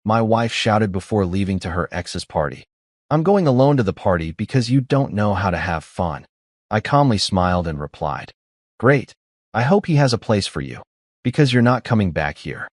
my wife shouted before leaving to her ex's party. I'm going alone to the party because you don't know how to have fun. I calmly smiled and replied, Great. I hope he has a place for you, because you're not coming back here.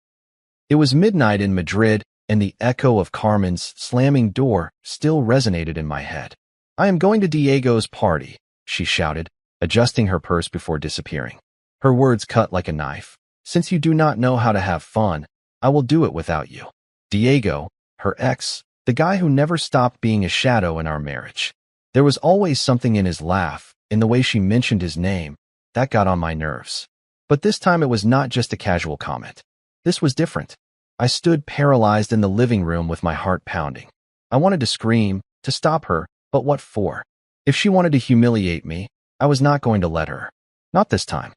It was midnight in Madrid, and the echo of Carmen's slamming door still resonated in my head. I am going to Diego's party, she shouted, adjusting her purse before disappearing. Her words cut like a knife. Since you do not know how to have fun, I will do it without you. Diego, her ex, the guy who never stopped being a shadow in our marriage. There was always something in his laugh, in the way she mentioned his name, that got on my nerves. But this time it was not just a casual comment. This was different. I stood paralyzed in the living room with my heart pounding. I wanted to scream, to stop her, but what for? If she wanted to humiliate me, I was not going to let her. Not this time.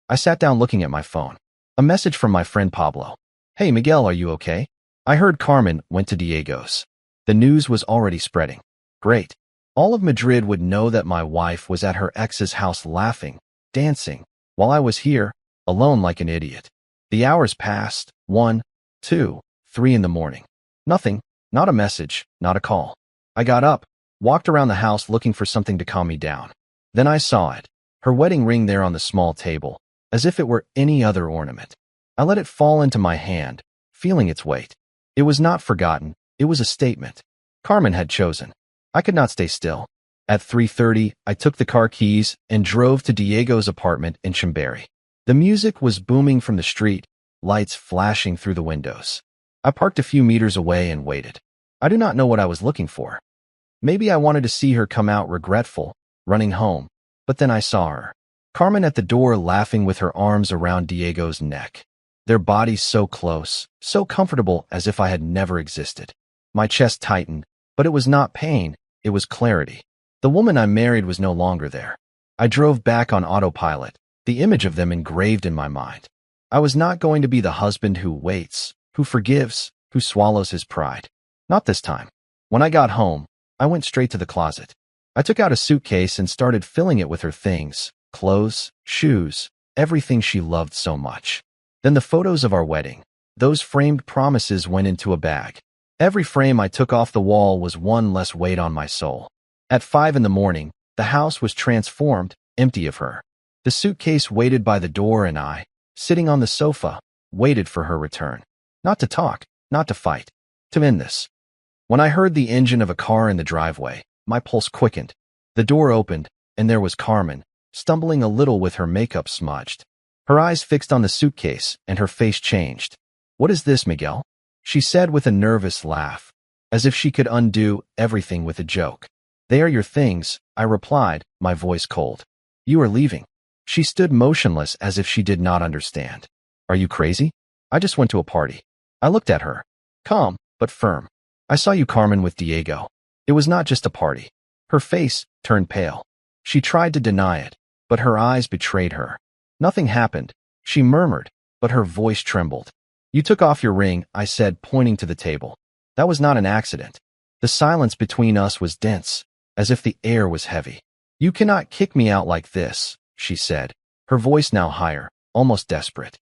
I sat down looking at my phone. A message from my friend Pablo. Hey Miguel, are you okay? I heard Carmen went to Diego's. The news was already spreading. Great. All of Madrid would know that my wife was at her ex's house laughing, dancing, while I was here, alone like an idiot. The hours passed, 1, 2, 3 in the morning. Nothing, not a message, not a call. I got up, walked around the house looking for something to calm me down. Then I saw it, her wedding ring there on the small table, as if it were any other ornament. I let it fall into my hand, feeling its weight. It was not forgotten, it was a statement. Carmen had chosen. I could not stay still. At 3:30, I took the car keys and drove to Diego's apartment in Chamberí. The music was booming from the street, lights flashing through the windows. I parked a few meters away and waited. I do not know what I was looking for. Maybe I wanted to see her come out regretful, running home, but then I saw her. Carmen at the door laughing with her arms around Diego's neck. Their bodies so close, so comfortable as if I had never existed. My chest tightened, but it was not pain, it was clarity. The woman I married was no longer there. I drove back on autopilot, the image of them engraved in my mind. I was not going to be the husband who waits, who forgives, who swallows his pride. Not this time. When I got home, I went straight to the closet. I took out a suitcase and started filling it with her things, clothes, shoes, everything she loved so much. Then the photos of our wedding, those framed promises went into a bag. Every frame I took off the wall was one less weight on my soul. At 5 in the morning, the house was transformed, empty of her. The suitcase waited by the door and I, sitting on the sofa, waited for her return. Not to talk, not to fight, to end this. When I heard the engine of a car in the driveway, my pulse quickened. The door opened, and there was Carmen, stumbling a little with her makeup smudged. Her eyes fixed on the suitcase, and her face changed. What is this, Miguel? She said with a nervous laugh, as if she could undo everything with a joke. They are your things, I replied, my voice cold. You are leaving. She stood motionless as if she did not understand. Are you crazy? I just went to a party. I looked at her, calm, but firm. I saw you, Carmen, with Diego. It was not just a party. Her face turned pale. She tried to deny it, but her eyes betrayed her. Nothing happened, she murmured, but her voice trembled. You took off your ring, I said, pointing to the table. That was not an accident. The silence between us was dense, as if the air was heavy. You cannot kick me out like this, she said, her voice now higher, almost desperate.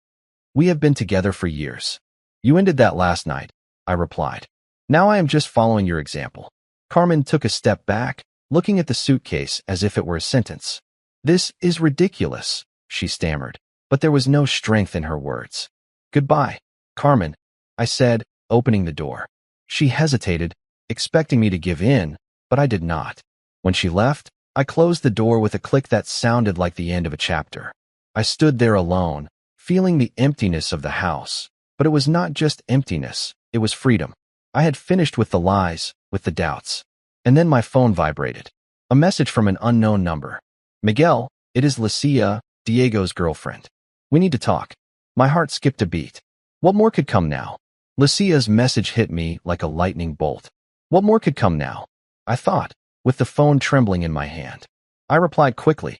We have been together for years. You ended that last night, I replied. Now I am just following your example. Carmen took a step back, looking at the suitcase as if it were a sentence. This is ridiculous, she stammered, but there was no strength in her words. Goodbye, Carmen, I said, opening the door. She hesitated, expecting me to give in, but I did not. When she left, I closed the door with a click that sounded like the end of a chapter. I stood there alone, feeling the emptiness of the house. But it was not just emptiness, it was freedom. I had finished with the lies, with the doubts. And then my phone vibrated. A message from an unknown number. Miguel, it is Lucia, Diego's girlfriend. We need to talk. My heart skipped a beat. What more could come now? Lucia's message hit me like a lightning bolt. What more could come now? I thought, with the phone trembling in my hand. I replied quickly.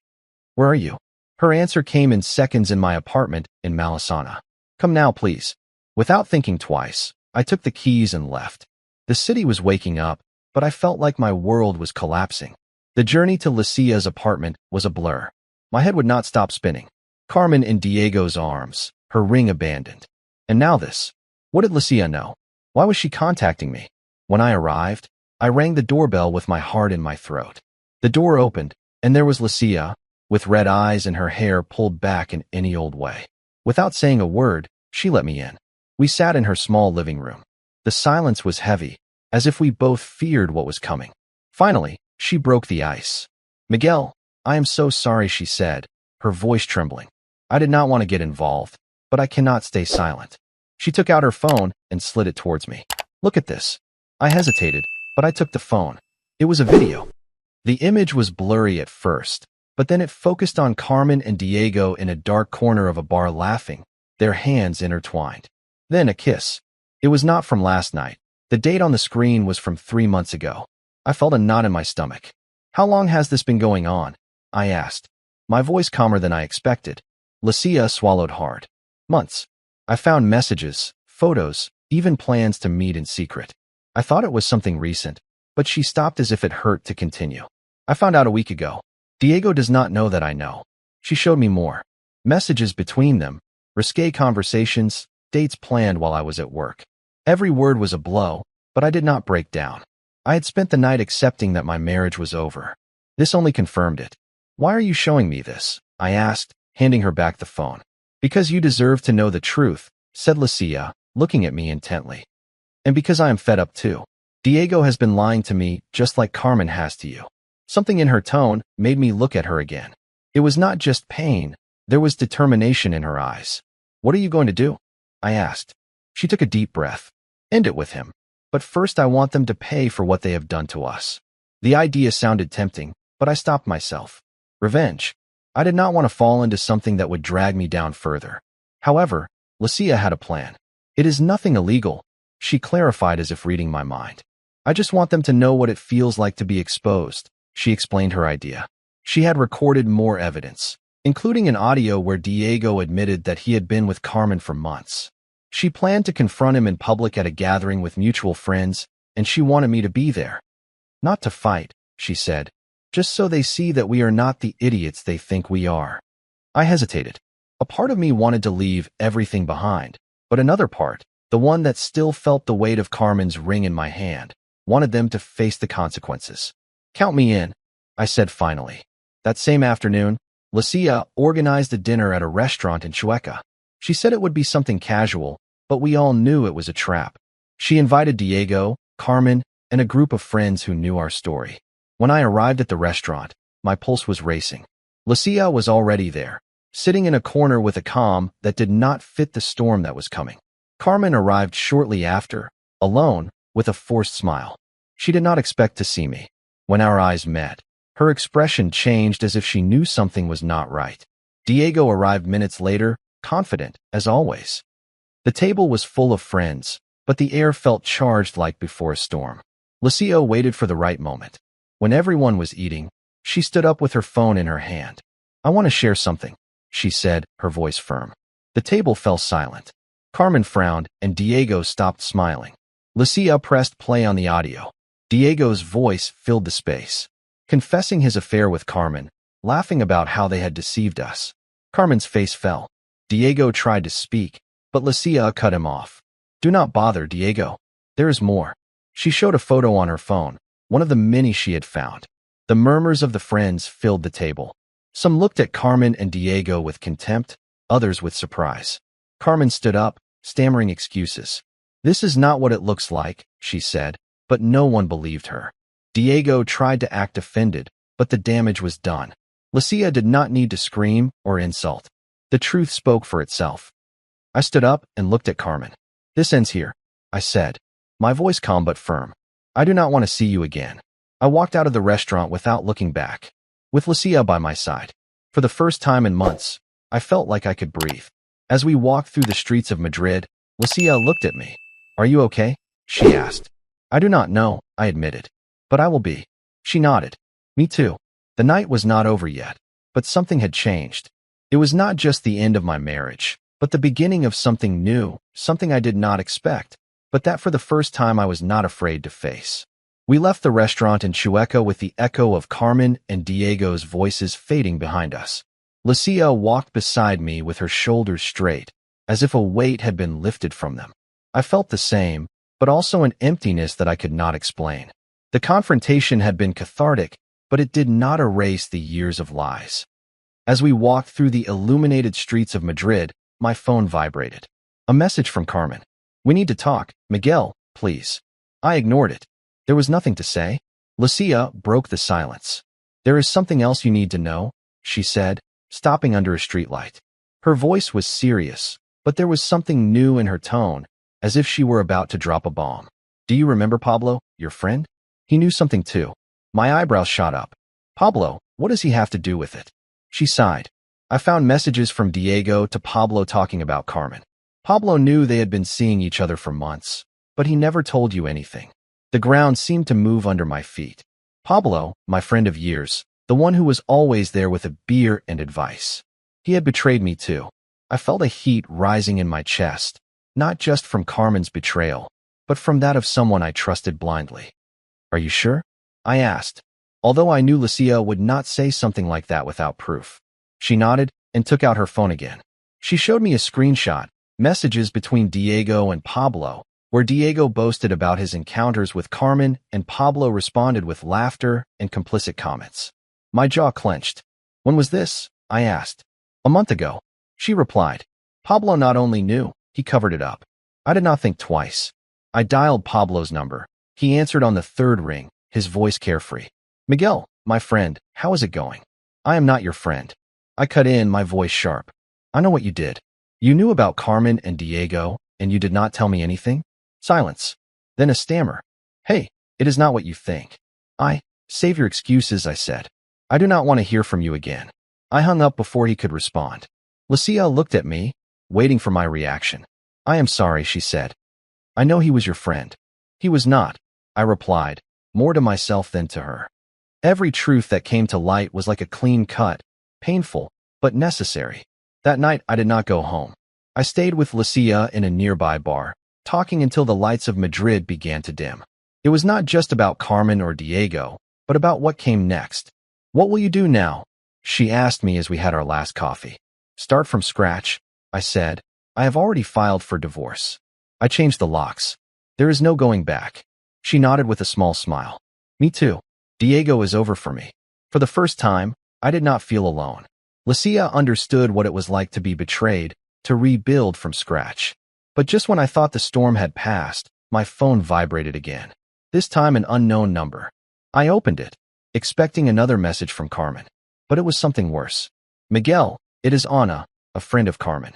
Where are you? Her answer came in seconds in my apartment in Malesana. Come now, please. Without thinking twice, I took the keys and left. The city was waking up, but I felt like my world was collapsing. The journey to Lucia's apartment was a blur. My head would not stop spinning. Carmen in Diego's arms, her ring abandoned. And now this. What did Lucia know? Why was she contacting me? When I arrived, I rang the doorbell with my heart in my throat. The door opened, and there was Lucia, with red eyes and her hair pulled back in any old way. Without saying a word, she let me in. We sat in her small living room. The silence was heavy, as if we both feared what was coming. Finally, she broke the ice. "Miguel, I am so sorry," she said, her voice trembling. I did not want to get involved, but I cannot stay silent. She took out her phone and slid it towards me. "Look at this." I hesitated, but I took the phone. It was a video. The image was blurry at first, but then it focused on Carmen and Diego in a dark corner of a bar laughing, their hands intertwined. Then a kiss. It was not from last night. The date on the screen was from 3 months ago. I felt a knot in my stomach. "How long has this been going on?" I asked, my voice calmer than I expected. Lucia swallowed hard. "Months. I found messages, photos, even plans to meet in secret. I thought it was something recent, but she stopped as if it hurt to continue. I found out a week ago. Diego does not know that I know. She showed me more. Messages between them, risque conversations, dates planned while I was at work. Every word was a blow, but I did not break down. I had spent the night accepting that my marriage was over. This only confirmed it. "Why are you showing me this?" I asked, handing her back the phone. "Because you deserve to know the truth," said Lucia, looking at me intently. "And because I am fed up too. Diego has been lying to me just like Carmen has to you." Something in her tone made me look at her again. It was not just pain, there was determination in her eyes. "What are you going to do?" I asked. She took a deep breath. "End it with him. But first I want them to pay for what they have done to us." The idea sounded tempting, but I stopped myself. Revenge. I did not want to fall into something that would drag me down further. However, Lucia had a plan. "It is nothing illegal," she clarified as if reading my mind. "I just want them to know what it feels like to be exposed." She explained her idea. She had recorded more evidence, including an audio where Diego admitted that he had been with Carmen for months. She planned to confront him in public at a gathering with mutual friends, and she wanted me to be there. "Not to fight," she said, "just so they see that we are not the idiots they think we are." I hesitated. A part of me wanted to leave everything behind, but another part, the one that still felt the weight of Carmen's ring in my hand, wanted them to face the consequences. "Count me in," I said finally. That same afternoon, Lucia organized a dinner at a restaurant in Chueca. She said it would be something casual, but we all knew it was a trap. She invited Diego, Carmen, and a group of friends who knew our story. When I arrived at the restaurant, my pulse was racing. Lucia was already there, sitting in a corner with a calm that did not fit the storm that was coming. Carmen arrived shortly after, alone, with a forced smile. She did not expect to see me. When our eyes met, her expression changed as if she knew something was not right. Diego arrived minutes later, confident, as always. The table was full of friends, but the air felt charged like before a storm. Lucia waited for the right moment. When everyone was eating, she stood up with her phone in her hand. "I want to share something," she said, her voice firm. The table fell silent. Carmen frowned, and Diego stopped smiling. Lucia pressed play on the audio. Diego's voice filled the space, confessing his affair with Carmen, laughing about how they had deceived us. Carmen's face fell. Diego tried to speak, but Lucia cut him off. "Do not bother, Diego. There is more." She showed a photo on her phone, one of the many she had found. The murmurs of the friends filled the table. Some looked at Carmen and Diego with contempt, others with surprise. Carmen stood up, stammering excuses. "This is not what it looks like," she said, but no one believed her. Diego tried to act offended, but the damage was done. Lucia did not need to scream or insult. The truth spoke for itself. I stood up and looked at Carmen. "This ends here," I said, my voice calm but firm. "I do not want to see you again." I walked out of the restaurant without looking back, with Lucia by my side. For the first time in months, I felt like I could breathe. As we walked through the streets of Madrid, Lucia looked at me. "Are you okay?" she asked. "I do not know," I admitted. "But I will be." She nodded. "Me too." The night was not over yet, but something had changed. It was not just the end of my marriage, but the beginning of something new, something I did not expect, but that for the first time I was not afraid to face. We left the restaurant in Chueca with the echo of Carmen and Diego's voices fading behind us. Lucia walked beside me with her shoulders straight, as if a weight had been lifted from them. I felt the same, but also an emptiness that I could not explain. The confrontation had been cathartic, but it did not erase the years of lies. As we walked through the illuminated streets of Madrid, my phone vibrated. A message from Carmen. "We need to talk. Miguel, please." I ignored it. There was nothing to say. Lucia broke the silence. "There is something else you need to know," she said, stopping under a streetlight. Her voice was serious, but there was something new in her tone, as if she were about to drop a bomb. "Do you remember Pablo, your friend?" He knew something too. My eyebrows shot up. "Pablo, what does he have to do with it?" She sighed. "I found messages from Diego to Pablo talking about Carmen. Pablo knew they had been seeing each other for months, but he never told you anything." The ground seemed to move under my feet. Pablo, my friend of years, the one who was always there with a beer and advice. He had betrayed me too. I felt a heat rising in my chest, not just from Carmen's betrayal, but from that of someone I trusted blindly. "Are you sure?" I asked, although I knew Lucia would not say something like that without proof. She nodded and took out her phone again. She showed me a screenshot, messages between Diego and Pablo, where Diego boasted about his encounters with Carmen and Pablo responded with laughter and complicit comments. My jaw clenched. "When was this?" I asked. "A month ago," she replied. Pablo not only knew, he covered it up. I did not think twice. I dialed Pablo's number. He answered on the third ring, his voice carefree. "Miguel, my friend, how is it going?" "I am not your friend." I cut in, my voice sharp. "I know what you did. You knew about Carmen and Diego, and you did not tell me anything?" Silence. Then a stammer. "Hey, it is not what you think." Save your excuses," I said. "I do not want to hear from you again." I hung up before he could respond. Lucia looked at me, waiting for my reaction. "I am sorry," she said. "I know he was your friend." "He was not," I replied, more to myself than to her. Every truth that came to light was like a clean cut, painful, but necessary. That night I did not go home. I stayed with Lucia in a nearby bar, talking until the lights of Madrid began to dim. It was not just about Carmen or Diego, but about what came next. "What will you do now?" she asked me as we had our last coffee. "Start from scratch," I said. "I have already filed for divorce. I changed the locks. There is no going back." She nodded with a small smile. "Me too. Diego is over for me." For the first time, I did not feel alone. Lucia understood what it was like to be betrayed, to rebuild from scratch. But just when I thought the storm had passed, my phone vibrated again. This time an unknown number. I opened it, expecting another message from Carmen. But it was something worse. "Miguel, it is Ana, a friend of Carmen.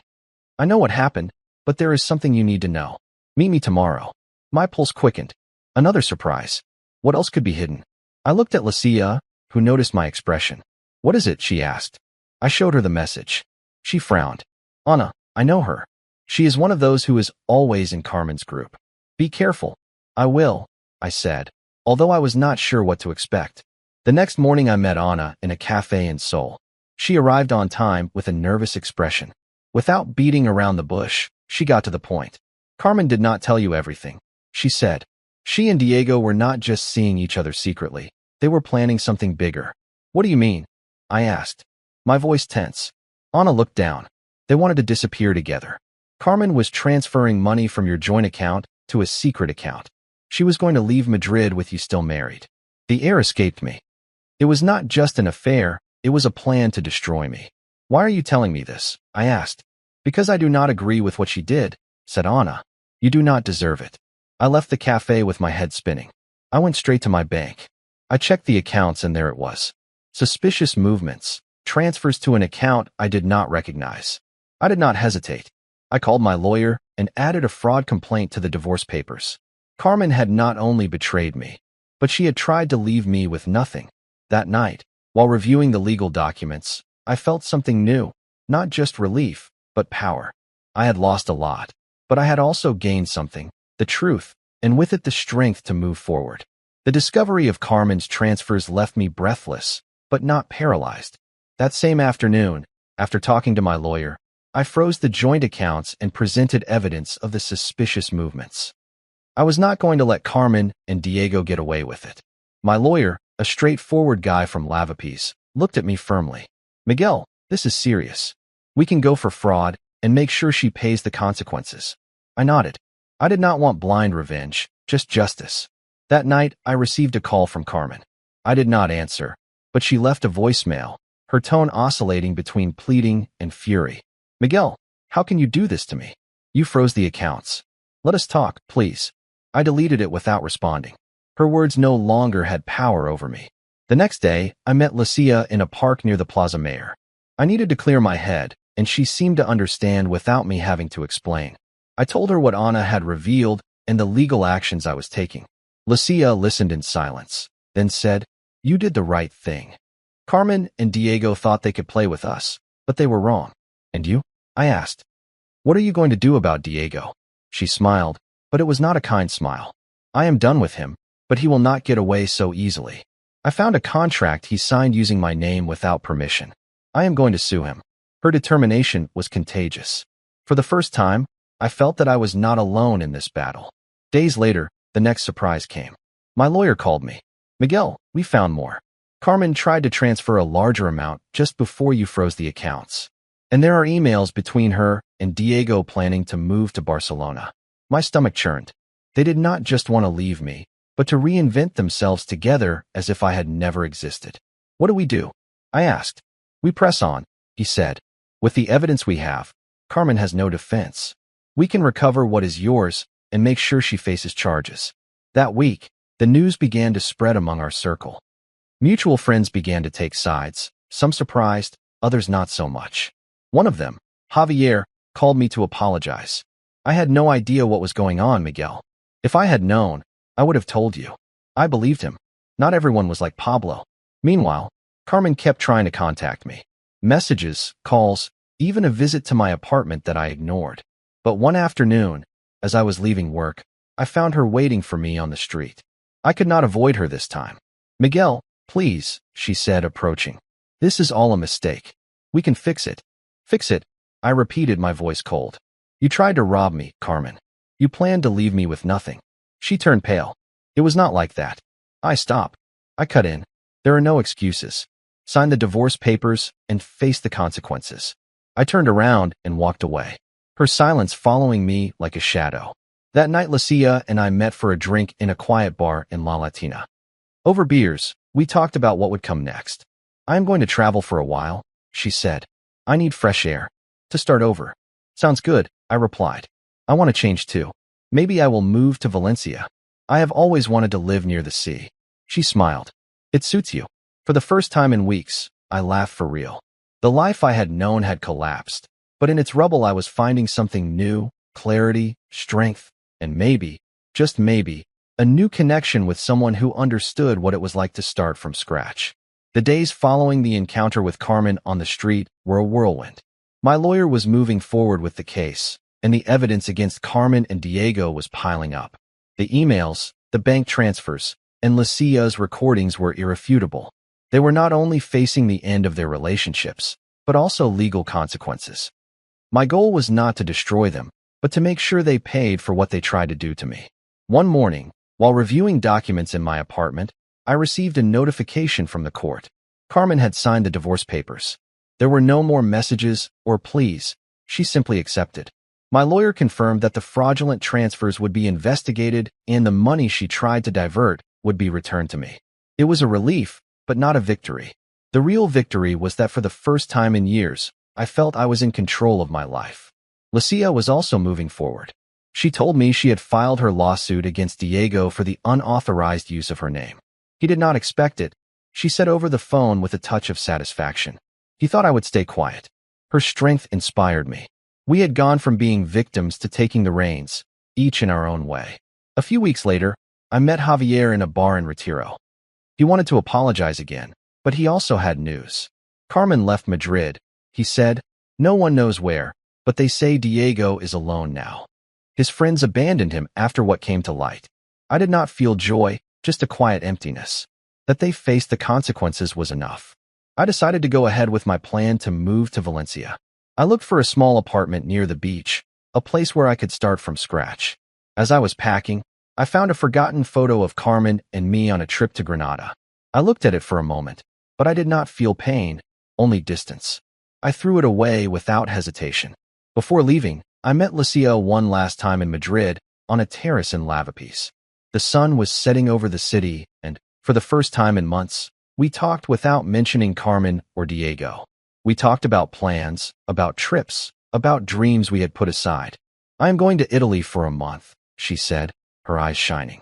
I know what happened, but there is something you need to know. Meet me tomorrow." My pulse quickened. Another surprise. What else could be hidden? I looked at Lucia, who noticed my expression. "What is it?" she asked. I showed her the message. She frowned. "Ana, I know her. She is one of those who is always in Carmen's group. Be careful." "I will," I said, although I was not sure what to expect. The next morning I met Ana in a cafe in Seoul. She arrived on time with a nervous expression. Without beating around the bush, she got to the point. "Carmen did not tell you everything," she said. "She and Diego were not just seeing each other secretly. They were planning something bigger." "What do you mean?" I asked, my voice tense. Ana looked down. "They wanted to disappear together. Carmen was transferring money from your joint account to a secret account. She was going to leave Madrid with you still married." The air escaped me. It was not just an affair, it was a plan to destroy me. "Why are you telling me this?" I asked. "Because I do not agree with what she did," said Ana. "You do not deserve it." I left the cafe with my head spinning. I went straight to my bank. I checked the accounts and there it was. Suspicious movements, transfers to an account I did not recognize. I did not hesitate. I called my lawyer and added a fraud complaint to the divorce papers. Carmen had not only betrayed me, but she had tried to leave me with nothing. That night, while reviewing the legal documents, I felt something new, not just relief, but power. I had lost a lot, but I had also gained something, the truth, and with it the strength to move forward. The discovery of Carmen's transfers left me breathless, but not paralyzed. That same afternoon, after talking to my lawyer, I froze the joint accounts and presented evidence of the suspicious movements. I was not going to let Carmen and Diego get away with it. My lawyer, a straightforward guy from Lavapiés, looked at me firmly. "Miguel, this is serious. We can go for fraud and make sure she pays the consequences." I nodded. I did not want blind revenge, just justice. That night, I received a call from Carmen. I did not answer, but she left a voicemail, her tone oscillating between pleading and fury. Miguel, how can you do this to me? You froze the accounts. Let us talk, please. I deleted it without responding. Her words no longer had power over me. The next day, I met Lucia in a park near the Plaza Mayor. I needed to clear my head, and she seemed to understand without me having to explain. I told her what Ana had revealed and the legal actions I was taking. Lucia listened in silence, then said, "You did the right thing. Carmen and Diego thought they could play with us, but they were wrong. And you?" I asked. "What are you going to do about Diego?" She smiled, but it was not a kind smile. "I am done with him, but he will not get away so easily. I found a contract he signed using my name without permission. I am going to sue him." Her determination was contagious. For the first time, I felt that I was not alone in this battle. Days later, the next surprise came. My lawyer called me. "Miguel, we found more. Carmen tried to transfer a larger amount just before you froze the accounts. And there are emails between her and Diego planning to move to Barcelona." My stomach churned. They did not just want to leave me, but to reinvent themselves together as if I had never existed. "What do we do?" I asked. "We press on," he said. "With the evidence we have, Carmen has no defense. We can recover what is yours and make sure she faces charges." That week, the news began to spread among our circle. Mutual friends began to take sides, some surprised, others not so much. One of them, Javier, called me to apologize. "I had no idea what was going on, Miguel. If I had known, I would have told you." I believed him. Not everyone was like Pablo. Meanwhile, Carmen kept trying to contact me. Messages, calls, even a visit to my apartment that I ignored. But one afternoon, as I was leaving work, I found her waiting for me on the street. I could not avoid her this time. "Miguel, please," she said, approaching. "This is all a mistake. We can fix it." "Fix it," I repeated, my voice cold. "You tried to rob me, Carmen. You planned to leave me with nothing." She turned pale. "It was not like that." I stopped. I cut in. "There are no excuses. Sign the divorce papers and face the consequences." I turned around and walked away, her silence following me like a shadow. That night, Lucia and I met for a drink in a quiet bar in La Latina. Over beers, we talked about what would come next. "I am going to travel for a while," she said. "I need fresh air. To start over." "Sounds good," I replied. "I want to change too. Maybe I will move to Valencia. I have always wanted to live near the sea." She smiled. "It suits you." For the first time in weeks, I laughed for real. The life I had known had collapsed, but in its rubble I was finding something new: clarity, strength, and maybe, just maybe, a new connection with someone who understood what it was like to start from scratch. The days following the encounter with Carmen on the street were a whirlwind. My lawyer was moving forward with the case, and the evidence against Carmen and Diego was piling up. The emails, the bank transfers, and Lucia's recordings were irrefutable. They were not only facing the end of their relationships, but also legal consequences. My goal was not to destroy them, but to make sure they paid for what they tried to do to me. One morning, while reviewing documents in my apartment, I received a notification from the court. Carmen had signed the divorce papers. There were no more messages or pleas. She simply accepted. My lawyer confirmed that the fraudulent transfers would be investigated and the money she tried to divert would be returned to me. It was a relief, but not a victory. The real victory was that for the first time in years, I felt I was in control of my life. Lucia was also moving forward. She told me she had filed her lawsuit against Diego for the unauthorized use of her name. He did not expect it, she said over the phone with a touch of satisfaction. He thought I would stay quiet. Her strength inspired me. We had gone from being victims to taking the reins, each in our own way. A few weeks later, I met Javier in a bar in Retiro. He wanted to apologize again, but he also had news. Carmen left Madrid, he said. No one knows where, but they say Diego is alone now. His friends abandoned him after what came to light. I did not feel joy, just a quiet emptiness. That they faced the consequences was enough. I decided to go ahead with my plan to move to Valencia. I looked for a small apartment near the beach, a place where I could start from scratch. As I was packing, I found a forgotten photo of Carmen and me on a trip to Granada. I looked at it for a moment, but I did not feel pain, only distance. I threw it away without hesitation. Before leaving, I met Lucia one last time in Madrid, on a terrace in Lavapiés. The sun was setting over the city, and, for the first time in months, we talked without mentioning Carmen or Diego. We talked about plans, about trips, about dreams we had put aside. "I am going to Italy for a month," she said, her eyes shining.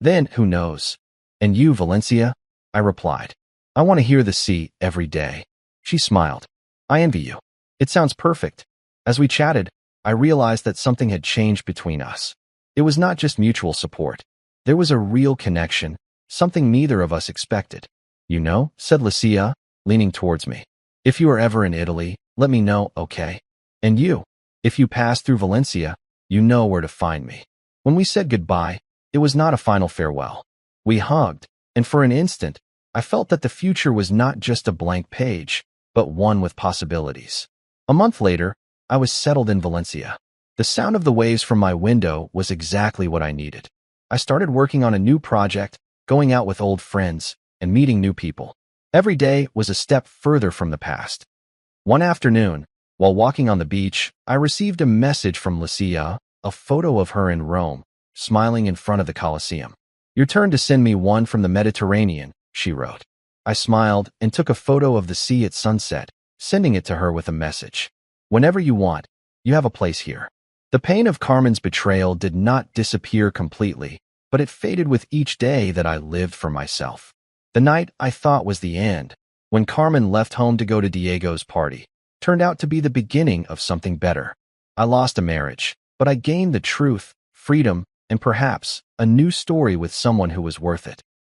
"Then, who knows? And you, Valencia?" I replied. "I want to hear the sea every day." She smiled. "I envy you. It sounds perfect." As we chatted, I realized that something had changed between us. It was not just mutual support. There was a real connection, something neither of us expected. "You know," said Lucia, leaning towards me. "If you are ever in Italy, let me know, okay? And you, if you pass through Valencia, you know where to find me." When we said goodbye, it was not a final farewell. We hugged, and for an instant, I felt that the future was not just a blank page, but one with possibilities. A month later, I was settled in Valencia. The sound of the waves from my window was exactly what I needed. I started working on a new project, going out with old friends, and meeting new people. Every day was a step further from the past. One afternoon, while walking on the beach, I received a message from Lucia, a photo of her in Rome, smiling in front of the Colosseum. "Your turn to send me one from the Mediterranean," she wrote. I smiled and took a photo of the sea at sunset, sending it to her with a message. "Whenever you want, you have a place here." The pain of Carmen's betrayal did not disappear completely, but it faded with each day that I lived for myself. The night I thought was the end, when Carmen left home to go to Diego's party, turned out to be the beginning of something better. I lost a marriage, but I gained the truth, freedom, and perhaps a new story with someone who was worth it.